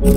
Yo,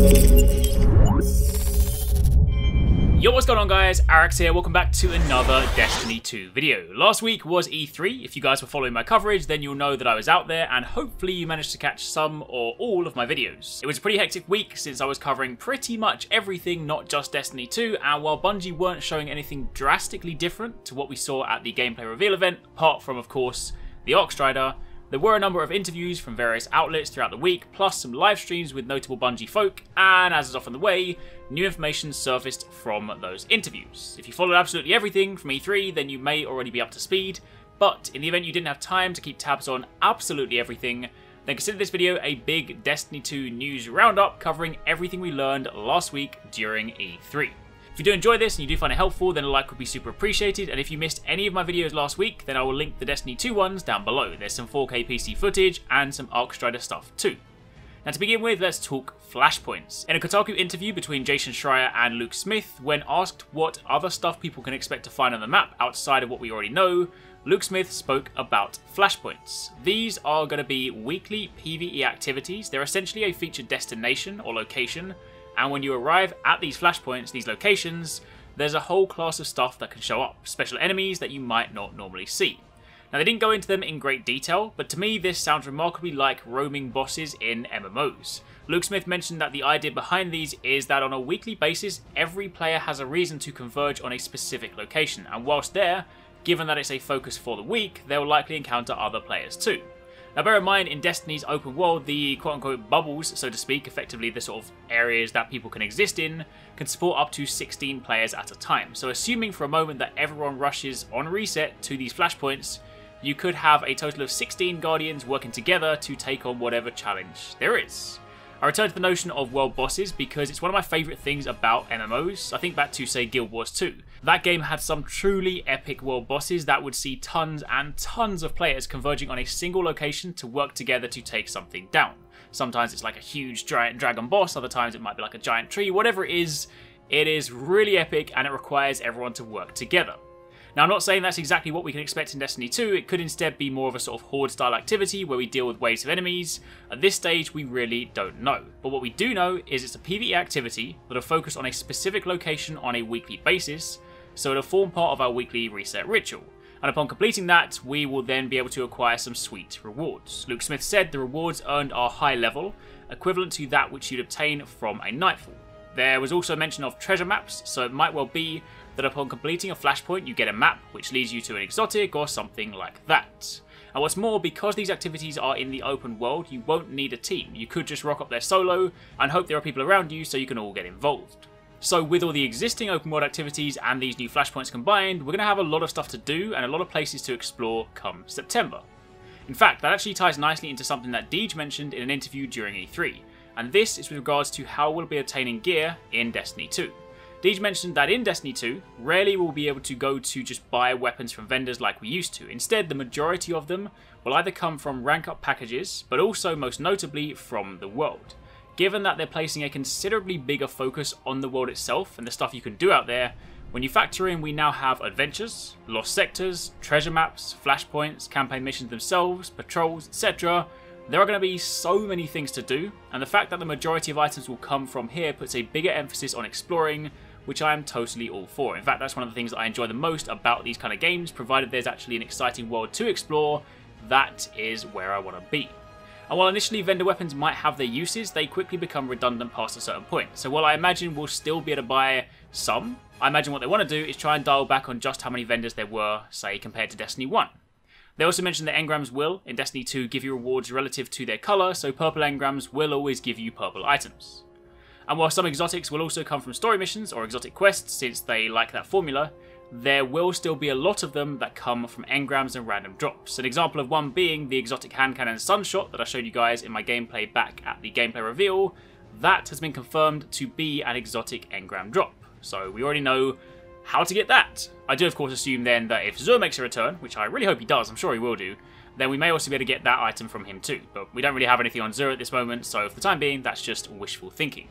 what's going on guys, Arekkz here, welcome back to another Destiny 2 video. Last week was E3, if you guys were following my coverage then you'll know that I was out there and hopefully you managed to catch some or all of my videos. It was a pretty hectic week since I was covering pretty much everything, not just Destiny 2, and while Bungie weren't showing anything drastically different to what we saw at the gameplay reveal event, apart from of course the ARCSTRIDER, there were a number of interviews from various outlets throughout the week, plus some live streams with notable Bungie folk, and as is often the way, new information surfaced from those interviews. If you followed absolutely everything from E3, then you may already be up to speed, but in the event you didn't have time to keep tabs on absolutely everything, then consider this video a big Destiny 2 news roundup covering everything we learned last week during E3. If you do enjoy this and you do find it helpful, then a like would be super appreciated, and if you missed any of my videos last week, then I will link the Destiny 2 ones down below. There's some 4K PC footage and some ARCSTRIDER stuff too. Now to begin with, let's talk Flashpoints. In a Kotaku interview between Jason Schreier and Luke Smith, when asked what other stuff people can expect to find on the map outside of what we already know, Luke Smith spoke about Flashpoints. These are going to be weekly PvE activities. They're essentially a featured destination or location, and when you arrive at these flashpoints, these locations, there's a whole class of stuff that can show up, special enemies that you might not normally see. Now they didn't go into them in great detail, but to me this sounds remarkably like roaming bosses in MMOs. Luke Smith mentioned that the idea behind these is that on a weekly basis, every player has a reason to converge on a specific location, and whilst there, given that it's a focus for the week, they will likely encounter other players too. Now bear in mind, in Destiny's open world, the quote-unquote bubbles, so to speak, effectively the sort of areas that people can exist in, can support up to 16 players at a time. So assuming for a moment that everyone rushes on reset to these flashpoints, you could have a total of 16 Guardians working together to take on whatever challenge there is. I return to the notion of world bosses because it's one of my favourite things about MMOs. I think back to, say, Guild Wars 2. That game had some truly epic world bosses that would see tons and tons of players converging on a single location to work together to take something down. Sometimes it's like a huge giant dragon boss, other times it might be like a giant tree, whatever it is really epic and it requires everyone to work together. Now I'm not saying that's exactly what we can expect in Destiny 2, it could instead be more of a sort of horde style activity where we deal with waves of enemies. At this stage we really don't know, but what we do know is it's a PvE activity that'll focus on a specific location on a weekly basis, so it'll form part of our weekly reset ritual. And upon completing that, we will then be able to acquire some sweet rewards. Luke Smith said the rewards earned are high level, equivalent to that which you'd obtain from a Nightfall. There was also mention of treasure maps, so it might well be that upon completing a flashpoint you get a map which leads you to an exotic or something like that. And what's more, because these activities are in the open world, you won't need a team. You could just rock up there solo and hope there are people around you so you can all get involved. So with all the existing open world activities and these new flashpoints combined, we're going to have a lot of stuff to do and a lot of places to explore come September. In fact, that actually ties nicely into something that Deej mentioned in an interview during E3, and this is with regards to how we'll be obtaining gear in Destiny 2. Deej mentioned that in Destiny 2, rarely will we be able to go to just buy weapons from vendors like we used to. Instead, the majority of them will either come from rank up packages, but also most notably from the world. Given that they're placing a considerably bigger focus on the world itself and the stuff you can do out there, when you factor in we now have adventures, lost sectors, treasure maps, flashpoints, campaign missions themselves, patrols, etc., there are going to be so many things to do, and the fact that the majority of items will come from here puts a bigger emphasis on exploring, which I am totally all for. In fact, that's one of the things that I enjoy the most about these kind of games, provided there's actually an exciting world to explore, that is where I want to be. And while initially vendor weapons might have their uses, they quickly become redundant past a certain point. So while I imagine we'll still be able to buy some, I imagine what they want to do is try and dial back on just how many vendors there were, say, compared to Destiny 1. They also mentioned that engrams will, in Destiny 2, give you rewards relative to their colour, so purple engrams will always give you purple items. And while some exotics will also come from story missions or exotic quests, since they like that formula, there will still be a lot of them that come from engrams and random drops. An example of one being the exotic hand cannon Sunshot that I showed you guys in my gameplay back at the gameplay reveal. That has been confirmed to be an exotic engram drop, so we already know how to get that. I do of course assume then that if Zur makes a return, which I really hope he does, I'm sure he will do, then we may also be able to get that item from him too, but we don't really have anything on Zur at this moment, so for the time being that's just wishful thinking.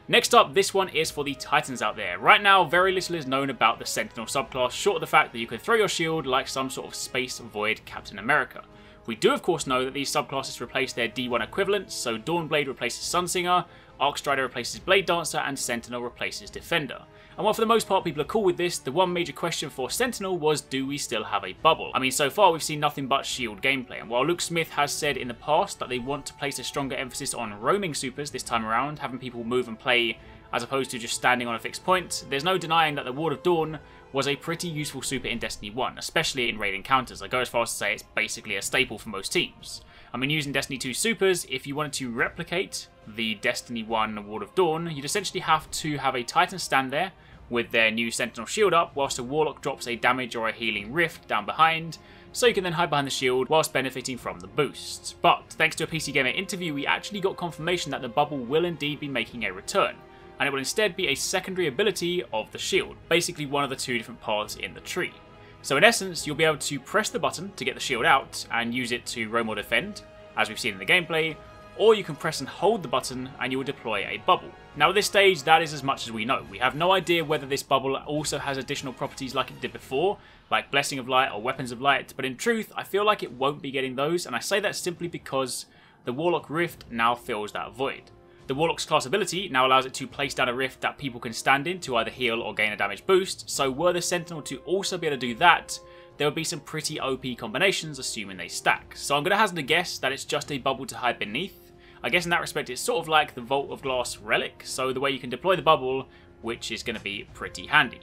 Next up, this one is for the Titans out there. Right now, very little is known about the Sentinel subclass, short of the fact that you can throw your shield like some sort of space void Captain America. We do of course know that these subclasses replace their D1 equivalents, so Dawnblade replaces Sunsinger, ARCSTRIDER replaces Blade Dancer, and Sentinel replaces Defender. And while for the most part people are cool with this, the one major question for Sentinel was, do we still have a bubble? I mean, so far we've seen nothing but shield gameplay, and while Luke Smith has said in the past that they want to place a stronger emphasis on roaming supers this time around, having people move and play as opposed to just standing on a fixed point, there's no denying that the Ward of Dawn was a pretty useful super in Destiny 1, especially in raid encounters. I go as far as to say it's basically a staple for most teams. I mean, using Destiny 2 supers, if you wanted to replicate the Destiny 1 Ward of Dawn, you'd essentially have to have a Titan stand there with their new Sentinel shield up, whilst a Warlock drops a damage or a healing rift down behind, so you can then hide behind the shield whilst benefiting from the boost. But thanks to a PC Gamer interview, we actually got confirmation that the bubble will indeed be making a return, and it will instead be a secondary ability of the shield, basically one of the two different paths in the tree. So in essence, you'll be able to press the button to get the shield out and use it to roam or defend, as we've seen in the gameplay, or you can press and hold the button and you will deploy a bubble. Now at this stage, that is as much as we know. We have no idea whether this bubble also has additional properties like it did before, like Blessing of Light or Weapons of Light, but in truth, I feel like it won't be getting those, and I say that simply because the Warlock Rift now fills that void. The Warlock's class ability now allows it to place down a rift that people can stand in to either heal or gain a damage boost, so were the Sentinel to also be able to do that, there would be some pretty OP combinations, assuming they stack. So I'm going to hazard a guess that it's just a bubble to hide beneath. I guess in that respect it's sort of like the Vault of Glass relic, so the way you can deploy the bubble, which is going to be pretty handy.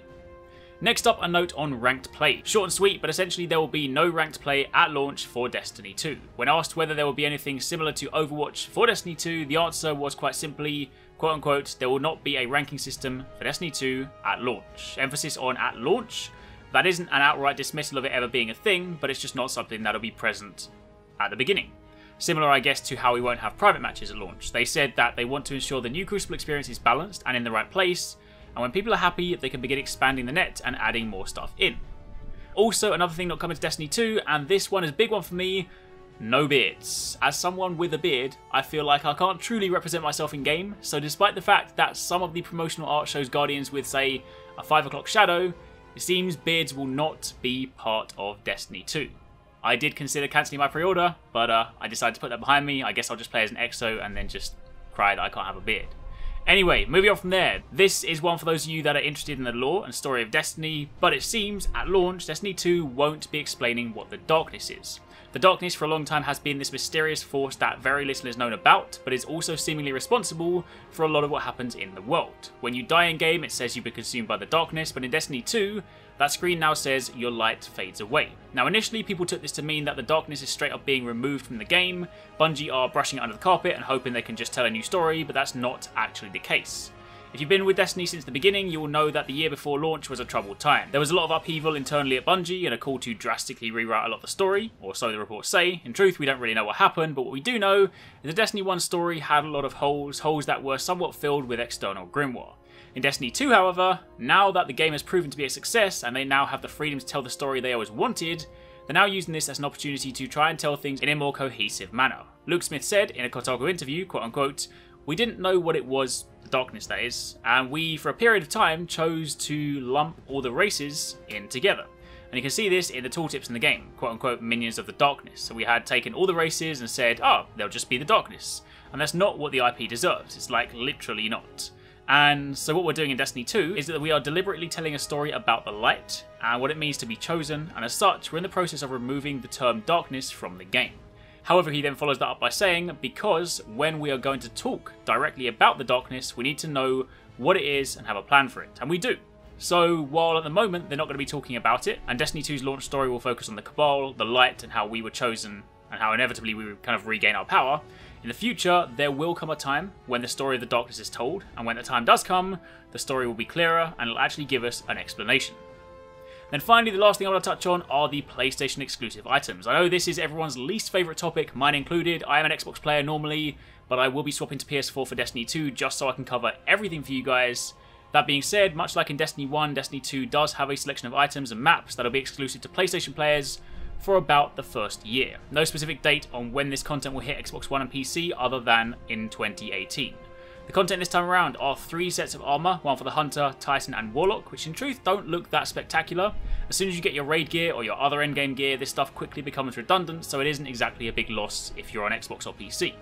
Next up, a note on ranked play. Short and sweet, but essentially there will be no ranked play at launch for Destiny 2. When asked whether there will be anything similar to Overwatch for Destiny 2, the answer was quite simply, quote unquote, there will not be a ranking system for Destiny 2 at launch. Emphasis on at launch. That isn't an outright dismissal of it ever being a thing, but it's just not something that'll be present at the beginning. Similar, I guess, to how we won't have private matches at launch. They said that they want to ensure the new Crucible experience is balanced and in the right place, and when people are happy, they can begin expanding the net and adding more stuff in. Also, another thing not coming to Destiny 2, and this one is a big one for me, no beards. As someone with a beard, I feel like I can't truly represent myself in game, so despite the fact that some of the promotional art shows Guardians with, say, a 5 o'clock shadow, it seems beards will not be part of Destiny 2. I did consider cancelling my pre-order, but I decided to put that behind me. I guess I'll just play as an EXO and then just cry that I can't have a beard. Anyway, moving on from there, this is one for those of you that are interested in the lore and story of Destiny, but it seems at launch Destiny 2 won't be explaining what the Darkness is. The Darkness for a long time has been this mysterious force that very little is known about, but is also seemingly responsible for a lot of what happens in the world. When you die in game, it says you've been consumed by the Darkness, but in Destiny 2, that screen now says your light fades away. Now initially people took this to mean that the Darkness is straight up being removed from the game. Bungie are brushing it under the carpet and hoping they can just tell a new story, but that's not actually the case. If you've been with Destiny since the beginning, you will know that the year before launch was a troubled time. There was a lot of upheaval internally at Bungie and a call to drastically rewrite a lot of the story, or so the reports say. In truth, we don't really know what happened, but what we do know is the Destiny 1 story had a lot of holes that were somewhat filled with external grimoire. In Destiny 2, however, now that the game has proven to be a success and they now have the freedom to tell the story they always wanted, they're now using this as an opportunity to try and tell things in a more cohesive manner. Luke Smith said in a Kotaku interview, quote unquote, "We didn't know what it was, the Darkness that is, and we for a period of time chose to lump all the races in together." And you can see this in the tooltips in the game, quote unquote minions of the Darkness. So we had taken all the races and said, oh, they'll just be the Darkness. And that's not what the IP deserves, it's like literally not. And so what we're doing in Destiny 2 is that we are deliberately telling a story about the light and what it means to be chosen, and as such we're in the process of removing the term darkness from the game. However, he then follows that up by saying, because when we are going to talk directly about the darkness, we need to know what it is and have a plan for it, and we do. So while at the moment they're not going to be talking about it, and Destiny 2's launch story will focus on the Cabal, the light, and how we were chosen, and how inevitably we would kind of regain our power, in the future, there will come a time when the story of the darkness is told, and when the time does come, the story will be clearer and it'll actually give us an explanation. Then finally, the last thing I want to touch on are the PlayStation exclusive items. I know this is everyone's least favourite topic, mine included. I am an Xbox player normally, but I will be swapping to PS4 for Destiny 2 just so I can cover everything for you guys. That being said, much like in Destiny 1, Destiny 2 does have a selection of items and maps that will be exclusive to PlayStation players for about the first year. No specific date on when this content will hit Xbox One and PC other than in 2018. The content this time around are 3 sets of armor, one for the Hunter, Titan and Warlock, which in truth don't look that spectacular. As soon as you get your raid gear or your other endgame gear, this stuff quickly becomes redundant, so it isn't exactly a big loss if you're on Xbox or PC.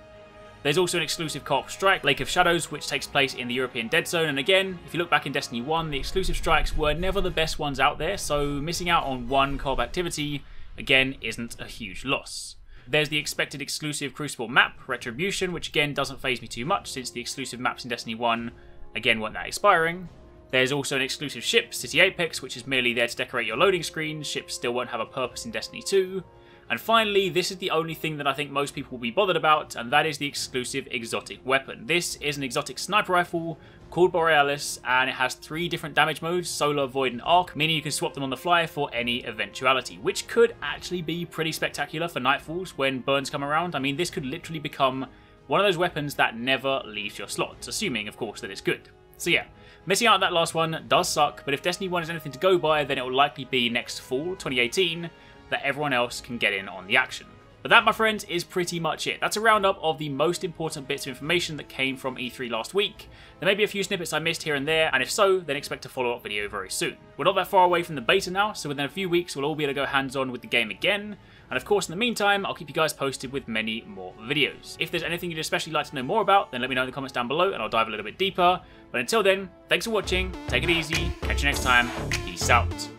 There's also an exclusive co-op strike, Lake of Shadows, which takes place in the European Dead Zone, and again, if you look back in Destiny 1, the exclusive strikes were never the best ones out there, so missing out on one co-op activity, again, isn't a huge loss. There's the expected exclusive Crucible map, Retribution, which again doesn't faze me too much since the exclusive maps in Destiny 1, again, weren't that expiring. There's also an exclusive ship, City Apex, which is merely there to decorate your loading screen. Ships still won't have a purpose in Destiny 2. And finally, this is the only thing that I think most people will be bothered about, and that is the exclusive exotic weapon. This is an exotic sniper rifle called Borealis, and it has 3 different damage modes, Solar, Void and Arc, meaning you can swap them on the fly for any eventuality, which could actually be pretty spectacular for Nightfalls when burns come around. I mean, this could literally become one of those weapons that never leaves your slots, assuming, of course, that it's good. So yeah, missing out on that last one does suck, but if Destiny 1 is anything to go by, then it will likely be next fall, 2018, that everyone else can get in on the action. But that, my friends, is pretty much it. That's a roundup of the most important bits of information that came from E3 last week. There may be a few snippets I missed here and there, and if so, then expect a follow-up video very soon. We're not that far away from the beta now, so within a few weeks we'll all be able to go hands-on with the game again. And of course, in the meantime, I'll keep you guys posted with many more videos. If there's anything you'd especially like to know more about, then let me know in the comments down below and I'll dive a little bit deeper. But until then, thanks for watching, take it easy, catch you next time, peace out.